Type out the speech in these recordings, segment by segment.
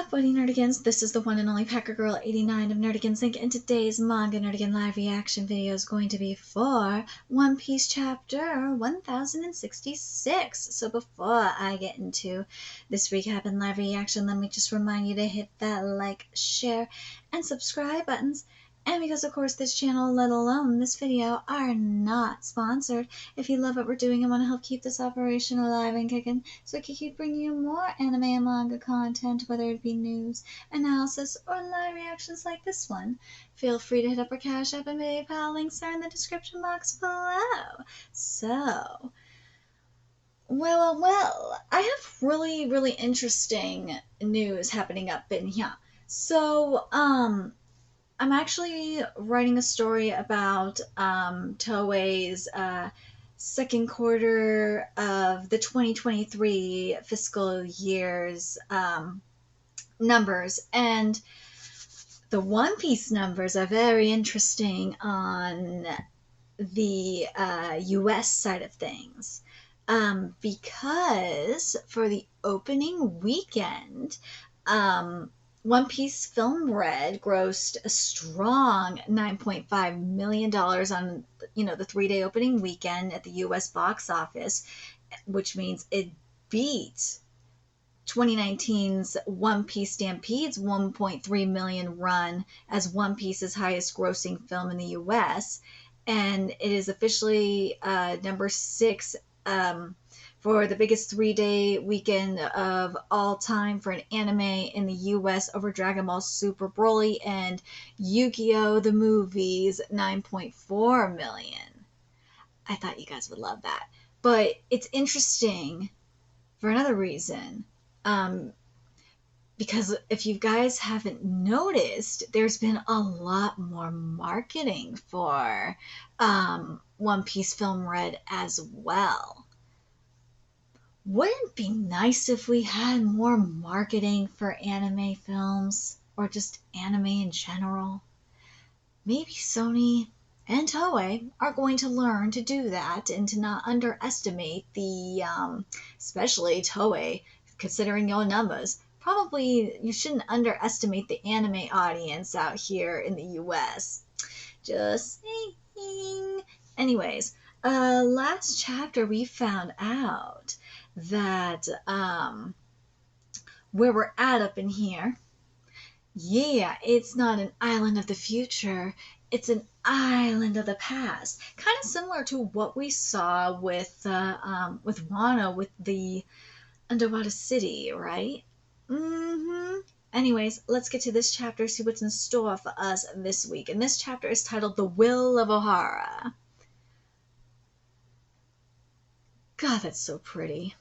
up, Buddy Nerdigans? This is the one and only Packer Girl 89 of Nerdigans Inc. And today's Manga Nerdigan live reaction video is going to be for One Piece chapter 1066. So before I get into this recap and live reaction, let me just remind you to hit that like, share, and subscribe buttons. And because, of course, this channel, let alone this video, are not sponsored, if you love what we're doing and want to help keep this operation alive and kicking, so we can keep bringing you more anime and manga content, whether it be news, analysis, or live reactions like this one, feel free to hit up our Cash App and PayPal. Links are in the description box below. So, well, I have really interesting news happening up in here. So, I'm actually writing a story about Toei's second quarter of the 2023 fiscal year's numbers, and the One Piece numbers are very interesting on the US side of things, because for the opening weekend, One Piece Film Red grossed a strong $9.5 million on, the 3-day opening weekend at the U.S. box office, which means it beat 2019's One Piece Stampede's 1.3 million run as One Piece's highest grossing film in the U.S., and it is officially number 6 for the biggest 3-day weekend of all time for an anime in the US over Dragon Ball Super Broly and Yu-Gi-Oh! The Movie's 9.4 million. I thought you guys would love that. But it's interesting for another reason. Because if you guys haven't noticed, there's been a lot more marketing for One Piece Film Red as well. Wouldn't it be nice if we had more marketing for anime films, or just anime in general? Maybe Sony and Toei are going to learn to do that and to not underestimate the, especially Toei, considering your numbers. Probably you shouldn't underestimate the anime audience out here in the US. Just saying. Anyways, last chapter we found out that where we're at up in here, yeah, it's not an island of the future, it's an island of the past. Kind of similar to what we saw with Wano with the underwater city, right? Anyways, let's get to this chapter, see what's in store for us this week. And this chapter is titled The Will of Ohara. God, that's so pretty.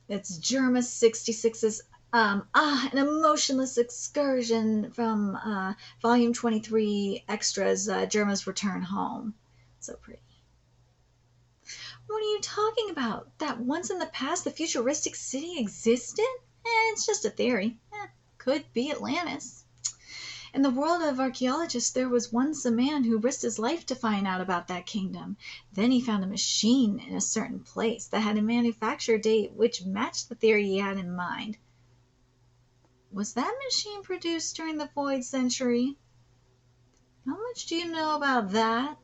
It's Germa 66's an emotionless excursion from volume 23 extras, Germa's return home. So pretty. What are you talking about? That once in the past the futuristic city existed? It's just a theory. Could be Atlantis. In the world of archaeologists, there was once a man who risked his life to find out about that kingdom. Then he found a machine in a certain place that had a manufacture date which matched the theory he had in mind. Was that machine produced during the Void Century? How much do you know about that?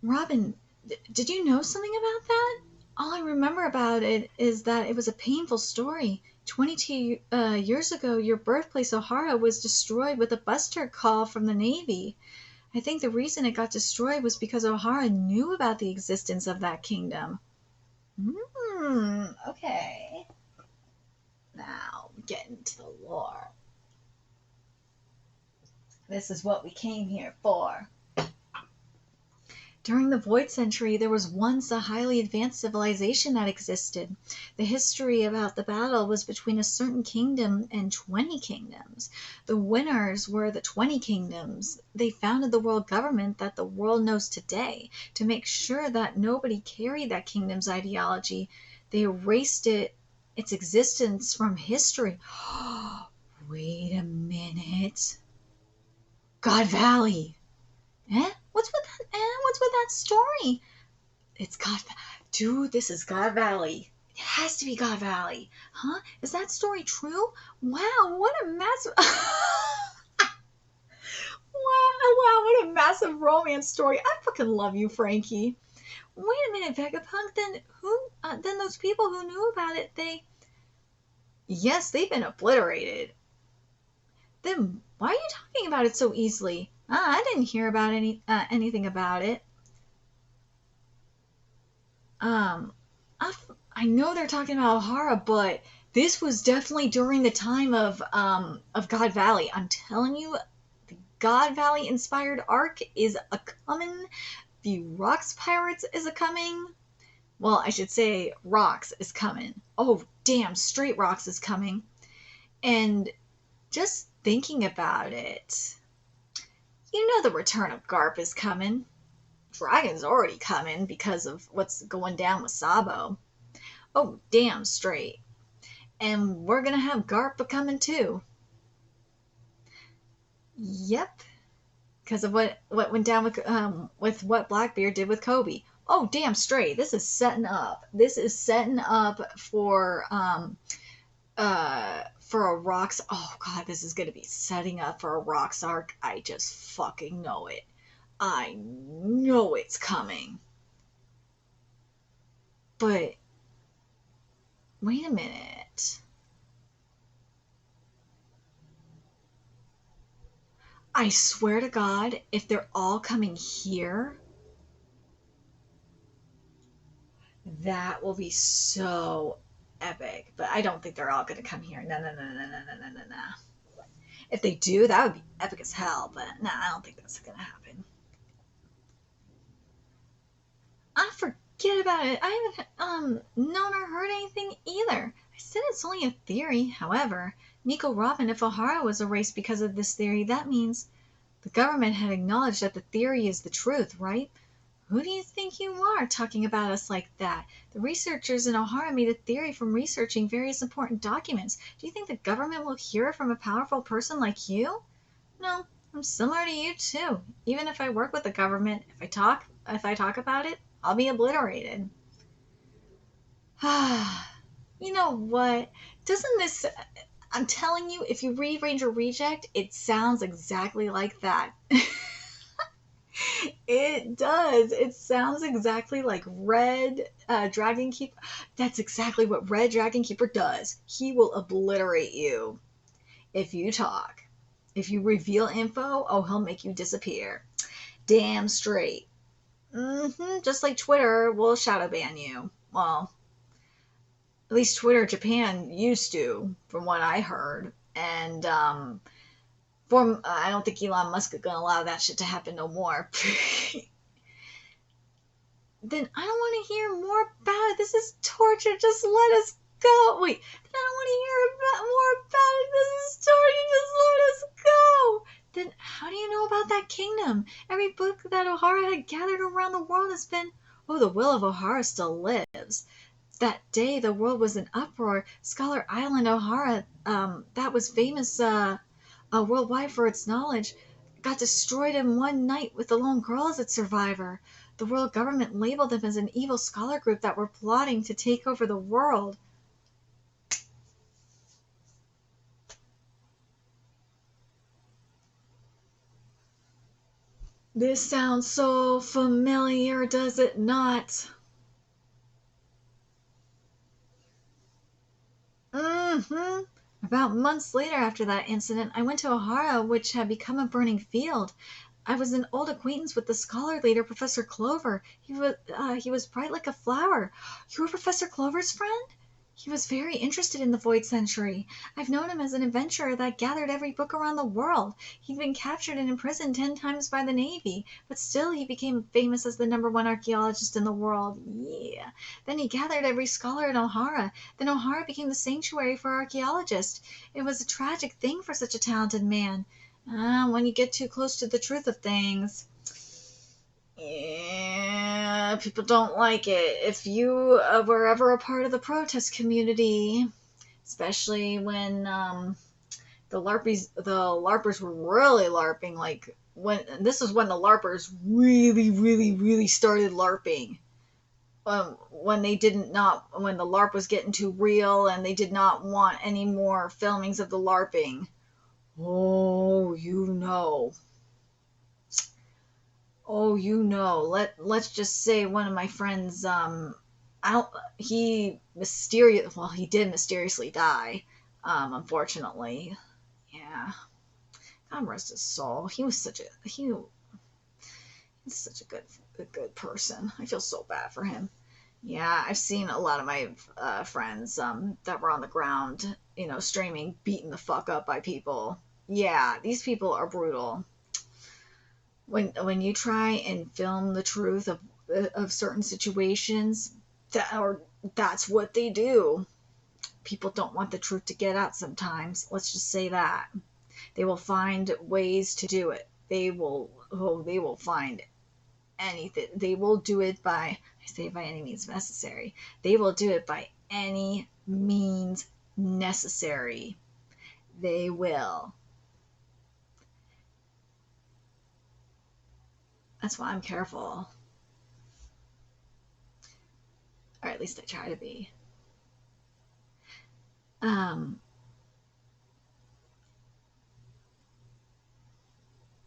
Robin, did you know something about that? All I remember about it is that it was a painful story. 22 years ago, your birthplace, Ohara, was destroyed with a buster call from the Navy. I think the reason it got destroyed was because Ohara knew about the existence of that kingdom. Okay. Now, get into the lore. This is what we came here for. During the Void Century, there was once a highly advanced civilization that existed. The history about the battle was between a certain kingdom and 20 kingdoms. The winners were the 20 kingdoms. They founded the world government that the world knows today. To make sure that nobody carried that kingdom's ideology, they erased its existence from history. Wait a minute. God Valley. What's with that story? It's God, dude. This is God Valley. It has to be God Valley. Huh? Is that story true? Wow, what a massive... wow, what a massive romance story. I fucking love you, Frankie. Wait a minute, Vegapunk, then those people who knew about it, yes, they've been obliterated. Then why are you talking about it so easily? I didn't hear about anything about it. Um, I know they're talking about Ohara, but this was definitely during the time of God Valley. I'm telling you, the God Valley inspired arc is a coming. The Rocks Pirates is a coming. Well, I should say Rocks is coming. Oh, damn, straight Rocks is coming. And just thinking about it, you know the return of Garp is coming. Dragon's already coming because of what's going down with Sabo. Oh, damn straight. And we're gonna have Garp coming too. Yep. Because of what went down with what Blackbeard did with Kobe. Oh, damn straight. This is setting up. This is setting up for a Rocks. Oh god, this is gonna be setting up for a Rocks arc. I just fucking know it. I know it's coming. But wait a minute. I swear to God, if they're all coming here, that will be so epic. But I don't think they're all going to come here. No, no, no, no, no, no, no, no, no. If they do, that would be epic as hell. But no, I don't think that's going to happen. I forget about it. I haven't known or heard anything either. I said it's only a theory. However, Nico Robin, if Ohara was erased because of this theory, that means the government had acknowledged that the theory is the truth, right? Who do you think you are talking about us like that? The researchers in Ohara made a theory from researching various important documents. Do you think the government will hear it from a powerful person like you? No, I'm similar to you too. Even if I work with the government, if I talk about it, I'll be obliterated. You know what? Doesn't this... I'm telling you, if you read Ranger Reject, it sounds exactly like that. It does. It sounds exactly like Red Dragon Keeper. That's exactly what Red Dragon Keeper does. He will obliterate you if you talk. If you reveal info, oh, he'll make you disappear. Damn straight. Just like Twitter will shadow ban you. Well, at least Twitter Japan used to, from what I heard. And I don't think Elon Musk is gonna allow that shit to happen no more. Then I don't want to hear more about it. This is torture. Just let us go. Wait, then I don't want to hear more about it. This is torture. Just let us go. Then how do you know about that kingdom? Every book that Ohara had gathered around the world has been... Oh, the will of Ohara still lives. That day, the world was in uproar. Scholar Island, Ohara, that was famous worldwide for its knowledge, got destroyed in one night with the lone girl as its survivor. The world government labeled them as an evil scholar group that were plotting to take over the world. This sounds so familiar, does it not? About months later after that incident, I went to Ohara, which had become a burning field. I was an old acquaintance with the scholar leader, Professor Clover. He was bright like a flower. You were Professor Clover's friend? He was very interested in the Void Century. I've known him as an adventurer that gathered every book around the world. He'd been captured and imprisoned 10 times by the Navy, but still he became famous as the #1 archaeologist in the world. Yeah. Then he gathered every scholar in Ohara. Then Ohara became the sanctuary for archaeologists. It was a tragic thing for such a talented man. When you get too close to the truth of things, yeah, people don't like it. If you were ever a part of the protest community, especially when the LARPers were really LARPing, this is when the LARPers really, really, really started LARPing. when they didn't not when the LARP was getting too real and they did not want any more filmings of the LARPing. Oh, you know. Oh, you know. Let's just say one of my friends, he he did mysteriously die, unfortunately. Yeah. God rest his soul. He's such a good person. I feel so bad for him. Yeah, I've seen a lot of my friends that were on the ground, streaming, beaten the fuck up by people. Yeah, these people are brutal. When you try and film the truth of certain situations, that's what they do. People don't want the truth to get out sometimes. Let's just say that. They will find ways to do it. They will find anything. They will do it by, I say by any means necessary. They will do it by any means necessary. They will. That's why I'm careful. Or at least I try to be. Um,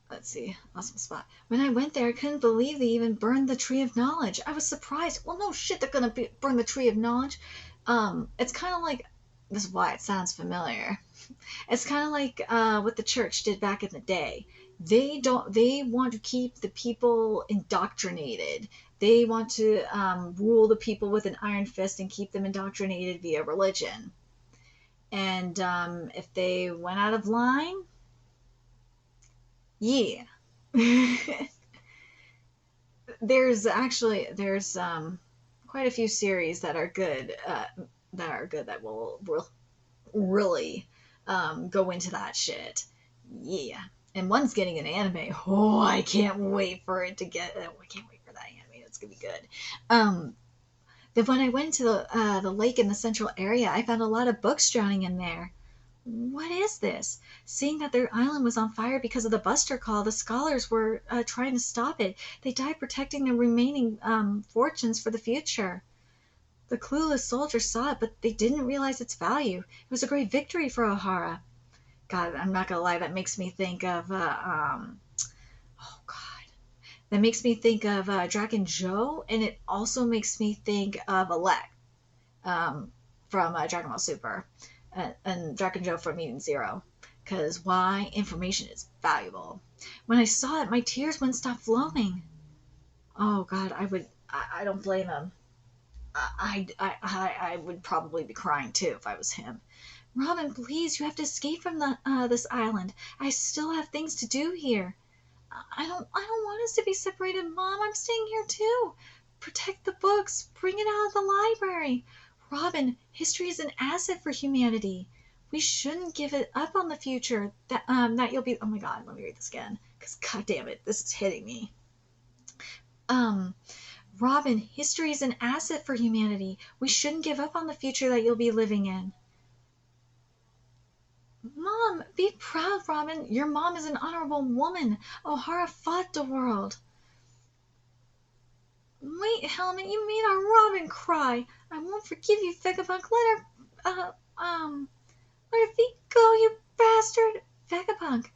let's see, lost my spot. When I went there, I couldn't believe they even burned the Tree of Knowledge. I was surprised. Well, no shit, they're gonna burn the Tree of Knowledge. It's kind of like, this is why it sounds familiar. It's kind of like what the church did back in the day. They want to keep the people indoctrinated. They want to rule the people with an iron fist and keep them indoctrinated via religion. And if they went out of line, yeah. there's quite a few series that are good that will really go into that shit. Yeah. And one's getting an anime. Oh, I can't wait for it to get. Oh, I can't wait for that anime. It's gonna be good. Then when I went to the lake in the central area, I found a lot of books drowning in there. What is this? Seeing that their island was on fire because of the Buster Call, the scholars were trying to stop it. They died protecting their remaining fortunes for the future. The clueless soldiers saw it, but they didn't realize its value. It was a great victory for O'Hara. God, I'm not gonna lie, that makes me think of oh god, that makes me think of Dragon Joe, and it also makes me think of Alec from Dragon Ball Super, and Dragon Joe from Eden Zero. Because why? Information is valuable. When I saw it, my tears wouldn't stop flowing. Oh god, I don't blame him. I would probably be crying too if I was him. Robin, please, you have to escape from this island. I still have things to do here. I don't want us to be separated, Mom. I'm staying here too. Protect the books. Bring it out of the library. Robin, history is an asset for humanity. We shouldn't give it up on the future. That you'll be. Oh my God, let me read this again. Because God damn it, this is hitting me. Um, Robin, history is an asset for humanity. We shouldn't give up on the future that you'll be living in. Mom, be proud, Robin. Your mom is an honorable woman. O'Hara fought the world. Wait, Helmet, you made our Robin cry. I won't forgive you, Vegapunk. Let her feet go, you bastard. Vegapunk,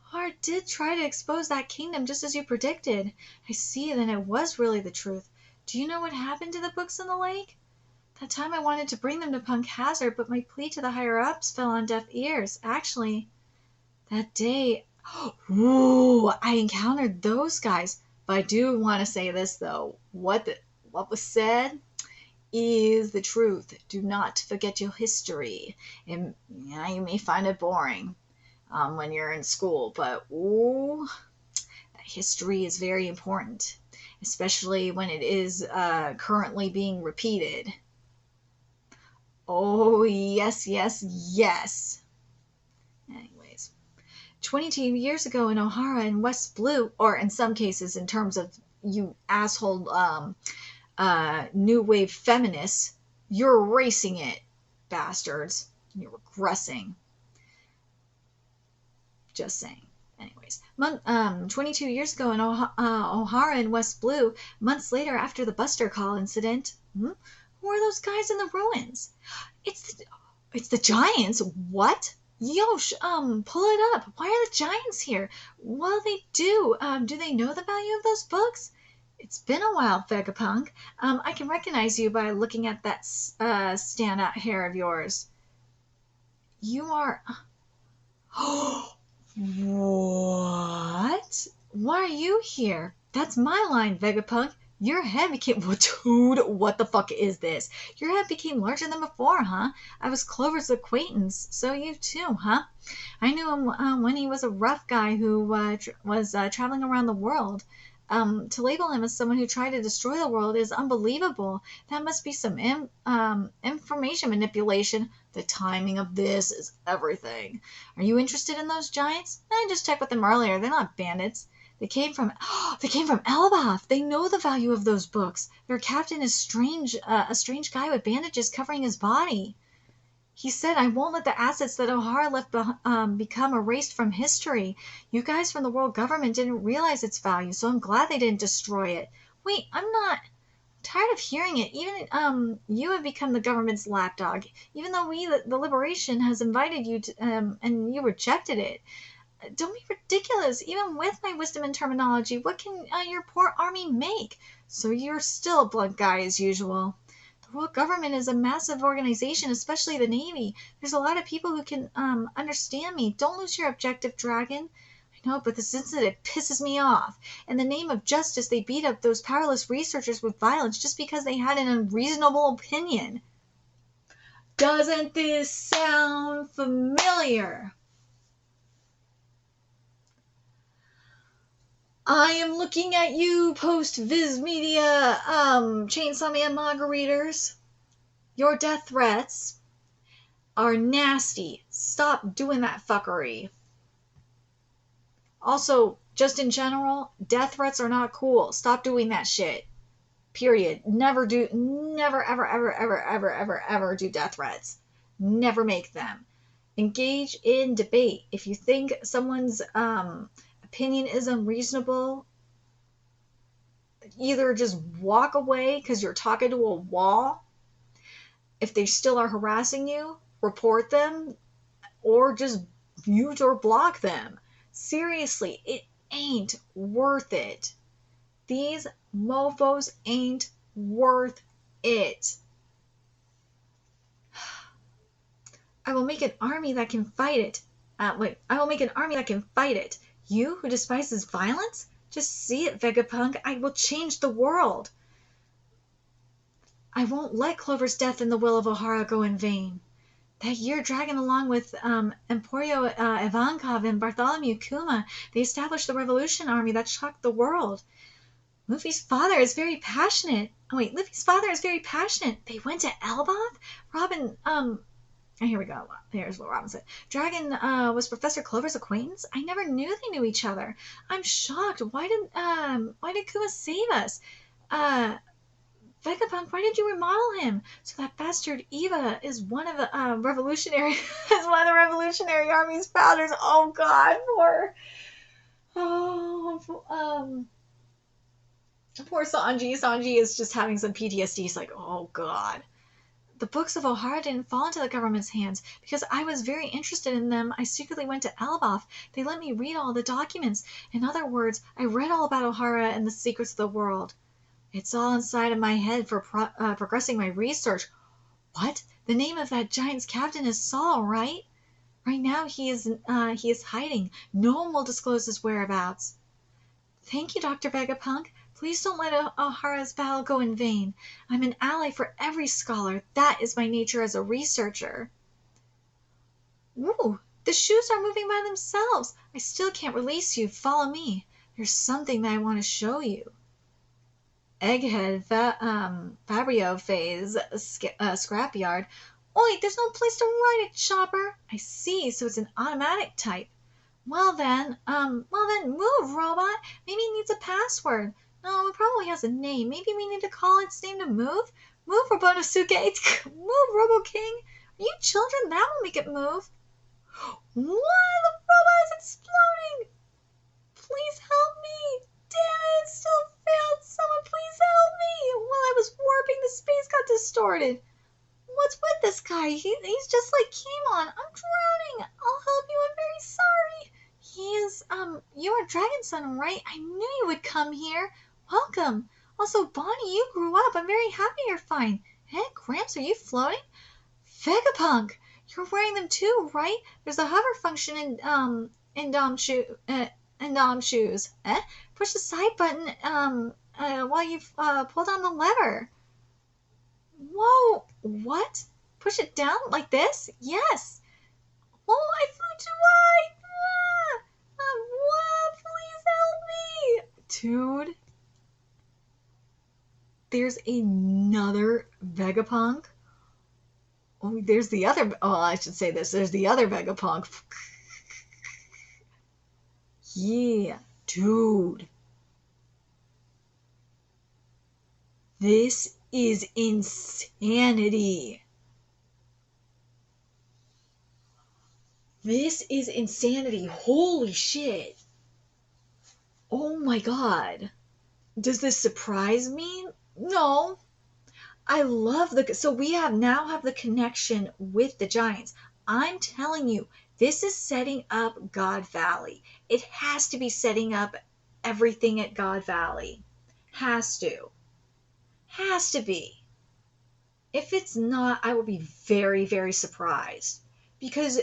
O'Hara did try to expose that kingdom just as you predicted. I see, then it was really the truth. Do you know what happened to the books in the lake? That time I wanted to bring them to Punk Hazard, but my plea to the higher-ups fell on deaf ears. Actually, that day, ooh, I encountered those guys. But I do want to say this, though. What was said is the truth. Do not forget your history. And yeah, you may find it boring when you're in school, but ooh, history is very important, especially when it is currently being repeated. Oh, yes, yes, yes. Anyways, 22 years ago in O'Hara and West Blue, or in some cases in terms of you asshole new wave feminists, you're erasing it, bastards. You're regressing. Just saying. Anyways, 22 years ago in O'Hara in West Blue, months later after the Buster Call incident, who are those guys in the ruins? It's the Giants. What? Yo, pull it up. Why are the Giants here? Well, they do. Do they know the value of those books? It's been a while, Vegapunk. I can recognize you by looking at that standout hair of yours. You are. What? Why are you here? That's my line, Vegapunk. Your head became... Dude, what the fuck is this? Your head became larger than before, huh? I was Clover's acquaintance, so you too, huh? I knew him when he was a rough guy who was traveling around the world. To label him as someone who tried to destroy the world is unbelievable. That must be some information manipulation. The timing of this is everything. Are you interested in those giants? I just checked with them earlier. They're not bandits. They came from Elbaf. They know the value of those books. Their captain is a strange guy with bandages covering his body. He said, I won't let the assets that O'Hara left become erased from history. You guys from the world government didn't realize its value, so I'm glad they didn't destroy it. Wait, I'm tired of hearing it. Even you have become the government's lapdog, even though the Liberation, has invited you to, and you rejected it. Don't be ridiculous. Even with my wisdom and terminology, what can your poor army make? So you're still a blunt guy as usual. The world government is a massive organization, especially the Navy. There's a lot of people who can understand me. Don't lose your objective, Dragon. I know, but this incident pisses me off. In the name of justice, they beat up those powerless researchers with violence just because they had an unreasonable opinion. Doesn't this sound familiar? I am looking at you, post-Viz Media, Chainsaw Man manga readers. Your death threats are nasty. Stop doing that fuckery. Also, just in general, death threats are not cool. Stop doing that shit. Period. Never, ever do death threats. Never make them. Engage in debate. If you think someone's opinion is unreasonable, either just walk away because you're talking to a wall. If they still are harassing you, report them, or just mute or block them. Seriously, it ain't worth it. These mofos ain't worth it. I will make an army that can fight it. I will make an army that can fight it. You, who despises violence? Just see it, Vegapunk. I will change the world. I won't let Clover's death and the will of O'Hara go in vain. That year, dragging along with Emporio Ivankov and Bartholomew Kuma, they established the Revolution Army that shocked the world. Luffy's father is very passionate. They went to Elbaf? Robin, here we go. Here's what Robin said. Dragon was Professor Clover's acquaintance? I never knew they knew each other. I'm shocked. Why did Kuma save us? Vegapunk, why did you remodel him? So that bastard Eva is one of the revolutionary army's founders. Oh God, poor Sanji. Sanji is just having some PTSD. He's like, oh God. The books of O'Hara didn't fall into the government's hands. Because I was very interested in them, I secretly went to Elbaf. They let me read all the documents. In other words, I read all about O'Hara and the secrets of the world. It's all inside of my head for progressing my research. What? The name of that giant's captain is Saul, right? Right now he is hiding. No one will disclose his whereabouts. Thank you, Dr. Vegapunk. Please don't let O'Hara's battle go in vain. I'm an ally for every scholar. That is my nature as a researcher. Ooh, the shoes are moving by themselves. I still can't release you. Follow me. There's something that I want to show you. Egghead Fabio phase scrapyard. Oi, there's no place to write it, Chopper. I see, so it's an automatic type. Well then, move, robot. Maybe it needs a password. No, it probably has a name. Maybe we need to call its name to move. Move, Robonosuke. Move, Robo King. Are you children? That will make it move. What? The robot is exploding. please help me. Damn it, still failed. Someone please help me. While I was warping, the space got distorted. What's with this guy? He's just like Kimon. I'm drowning. I'll help you. I'm very sorry. He is, you are Dragon Son, right? I knew you would come here. Welcome. Also, Bonnie, you grew up. I'm very happy you're fine. Hey, Gramps, are you floating? Vegapunk, you're wearing them too, right? There's a hover function in Dom shoes. Push the side button, while you, pull down the lever. Whoa, what? Push it down like this? Yes. Oh, I flew too high. What? Please help me. Dude, there's another Vegapunk. Oh, there's the other. Oh, I should say this. There's the other Vegapunk. Yeah, dude. This is insanity. This is insanity. Holy shit. Oh my god. Does this surprise me? No. I love so we now have the connection with the Giants. I'm telling you, this is setting up God Valley. It has to be setting up everything at God Valley. Has to. Has to be. If it's not, I will be very, very surprised. Because,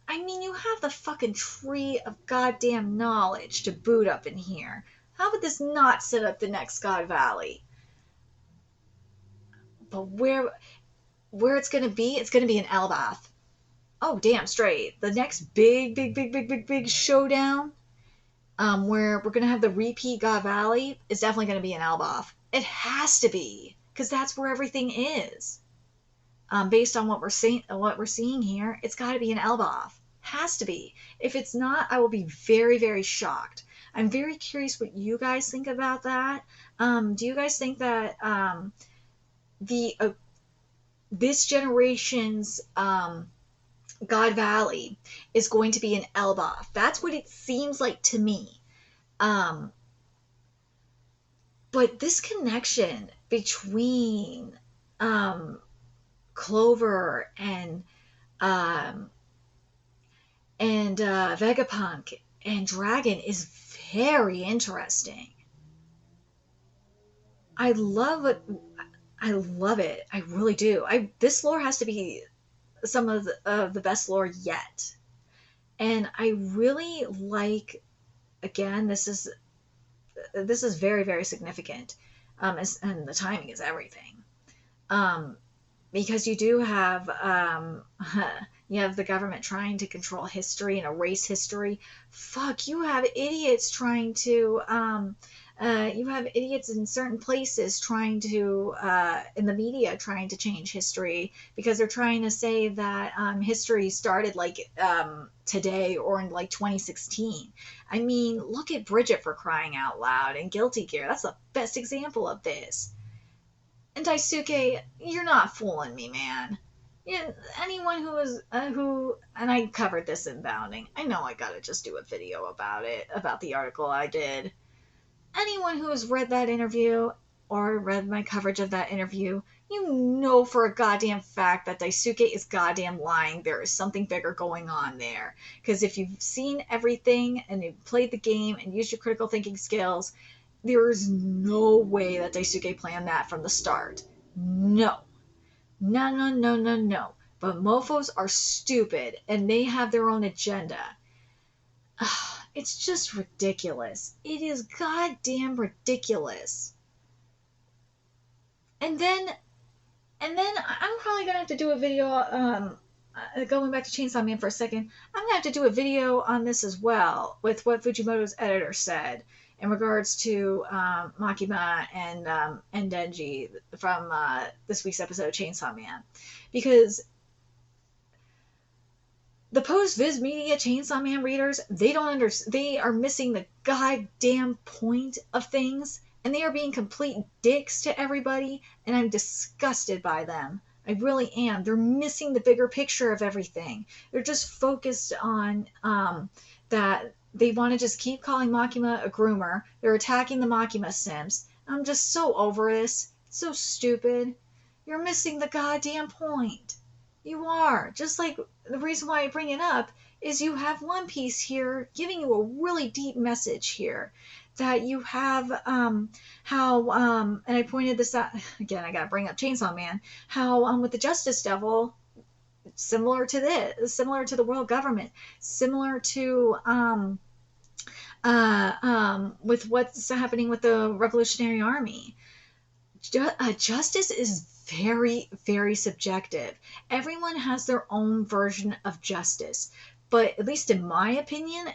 I mean, you have the fucking tree of goddamn knowledge to boot up in here. How would this not set up the next God Valley? But where it's gonna be in Elbath. Oh, damn straight. The next big showdown, where we're gonna have the repeat God Valley, is definitely gonna be in Elbath. It has to be, because that's where everything is. Based on what we're seeing here, it's got to be in Elbath. Has to be. If it's not, I will be very, very shocked. I'm very curious what you guys think about that. Do you guys think that this generation's God Valley is going to be in Elbath? That's what it seems like to me. But this connection between Clover and Vegapunk and Dragon is very interesting. I love it. I love it. I really do. This lore has to be some of the best lore yet. And I really like, again, this is very, very significant. And the timing is everything. Because you do have you have the government trying to control history and erase history. Fuck, you have idiots trying to you have idiots in certain places trying to in the media trying to change history because they're trying to say that history started like today or in like 2016. I mean, look at Bridget, for crying out loud, and Guilty Gear. That's the best example of this. And Daisuke, you're not fooling me, man. Yeah, anyone who was and I covered this in Bounding. I know I gotta just do a video about it, about the article I did. Anyone who has read that interview or read my coverage of that interview, you know for a goddamn fact that Daisuke is goddamn lying. There is something bigger going on there. Because if you've seen everything and you've played the game and used your critical thinking skills, there is no way that Daisuke planned that from the start. No. No. But mofos are stupid, and they have their own agenda. It's just ridiculous. It is goddamn ridiculous. And then I'm probably gonna have to do a video, going back to Chainsaw Man for a second, I'm gonna have to do a video on this as well, with what Fujimoto's editor said in regards to Makima and Denji from this week's episode of Chainsaw Man, because the post-Viz Media Chainsaw Man readers, they are missing the goddamn point of things, and they are being complete dicks to everybody, and I'm disgusted by them. I really am. They're missing the bigger picture of everything. They're just focused on that They want to just keep calling Makima a groomer. They're attacking the Makima Sims. I'm just so over this. It's so stupid. You're missing the goddamn point. You are. Just like the reason why I bring it up is you have One Piece here giving you a really deep message here. That you have how and I pointed this out again. I gotta bring up Chainsaw Man. How with the Justice Devil, similar to this, similar to the world government, similar to with what's happening with the Revolutionary Army. Justice is very, very subjective. Everyone has their own version of justice, but at least in my opinion,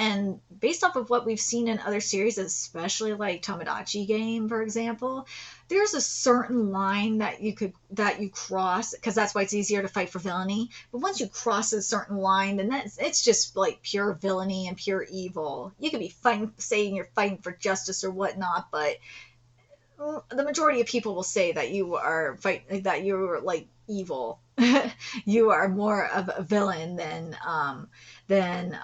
and based off of what we've seen in other series, especially like Tomodachi Game, for example, there's a certain line that you cross because that's why it's easier to fight for villainy. But once you cross a certain line, then it's just like pure villainy and pure evil. You could be fighting, saying you're fighting for justice or whatnot, but the majority of people will say that that you're like evil. You are more of a villain than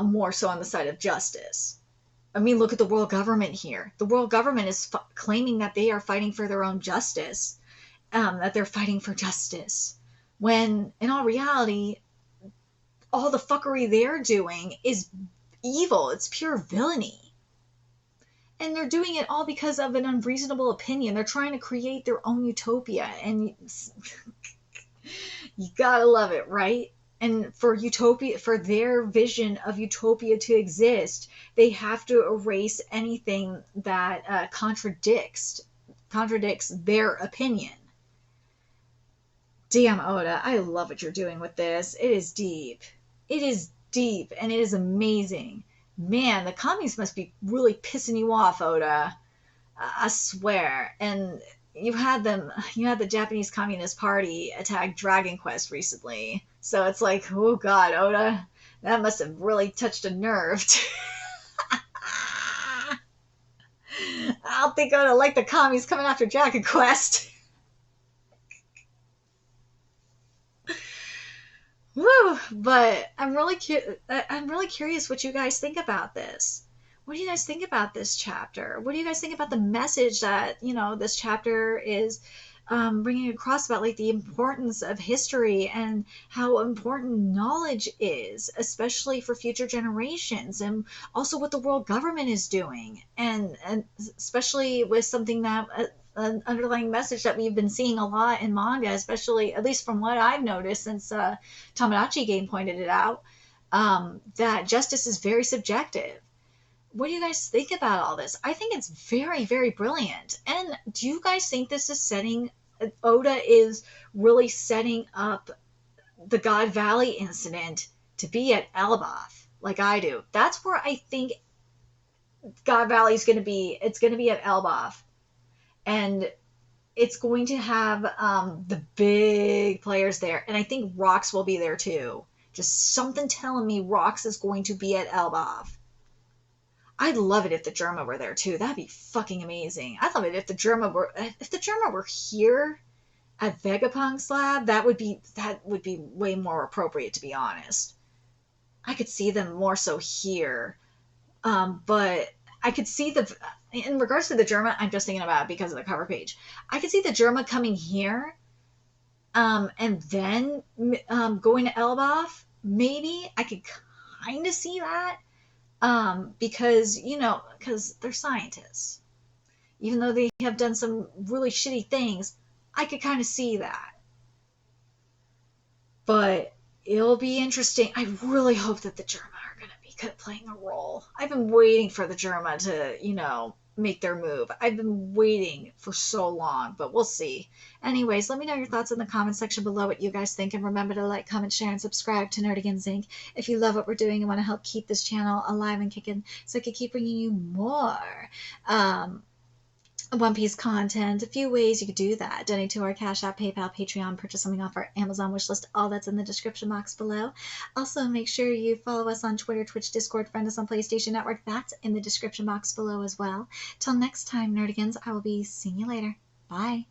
more so on the side of justice. I mean, look at the world government here. The world government is claiming that they are fighting for their own justice, that they're fighting for justice, when in all reality, all the fuckery they're doing is evil. It's pure villainy. And they're doing it all because of an unreasonable opinion. They're trying to create their own utopia, and you gotta love it, right? And for their vision of utopia to exist, they have to erase anything that contradicts their opinion. Damn, Oda, I love what you're doing with this. It is deep. It is deep, and it is amazing. Man, the commies must be really pissing you off, Oda. I swear. And you had the Japanese Communist Party attack Dragon Quest recently. So it's like, oh god, Oda, that must have really touched a nerve. I don't think Oda liked the commies coming after Dragon Quest. Woo! But I'm really curious what you guys think about this. What do you guys think about this chapter? What do you guys think about the message that this chapter is bringing across about like the importance of history and how important knowledge is, especially for future generations, and also what the world government is doing, and especially with something that an underlying message that we've been seeing a lot in manga, especially at least from what I've noticed since Tomodachi Game pointed it out, that justice is very subjective. What do you guys think about all this? I think it's very, very brilliant. And do you guys think this is Oda is really setting up the God Valley incident to be at Elbaf, like I do? That's where I think God Valley is going to be. It's going to be at Elbaf. And it's going to have the big players there. And I think Rox will be there too. Just something telling me Rox is going to be at Elbaf. I'd love it if the Germa were there too. That'd be fucking amazing. I'd love it if the Germa were here at Vegapunk's lab. That would be way more appropriate, to be honest. I could see them more so here. But I could see in regards to the Germa, I'm just thinking about it because of the cover page. I could see the Germa coming here, and then going to Elbaf. Maybe I could kind of see that, because they're scientists. Even though they have done some really shitty things, I could kind of see that. But it'll be interesting. I really hope that the Germa are going to be playing a role. I've been waiting for the Germa to, make their move. I've been waiting for so long, but we'll see. Anyways, let me know your thoughts in the comment section below, what you guys think, and remember to like, comment, share, and subscribe to Nerdigans Inc. if you love what we're doing and want to help keep this channel alive and kicking so I can keep bringing you more One Piece content. A few ways you could do that: donate to our Cash App, PayPal, Patreon, purchase something off our Amazon wishlist. All that's in the description box below. Also, make sure you follow us on Twitter, Twitch, Discord, friend us on PlayStation Network. That's in the description box below as well. Till next time, Nerdigans, I will be seeing you later. Bye.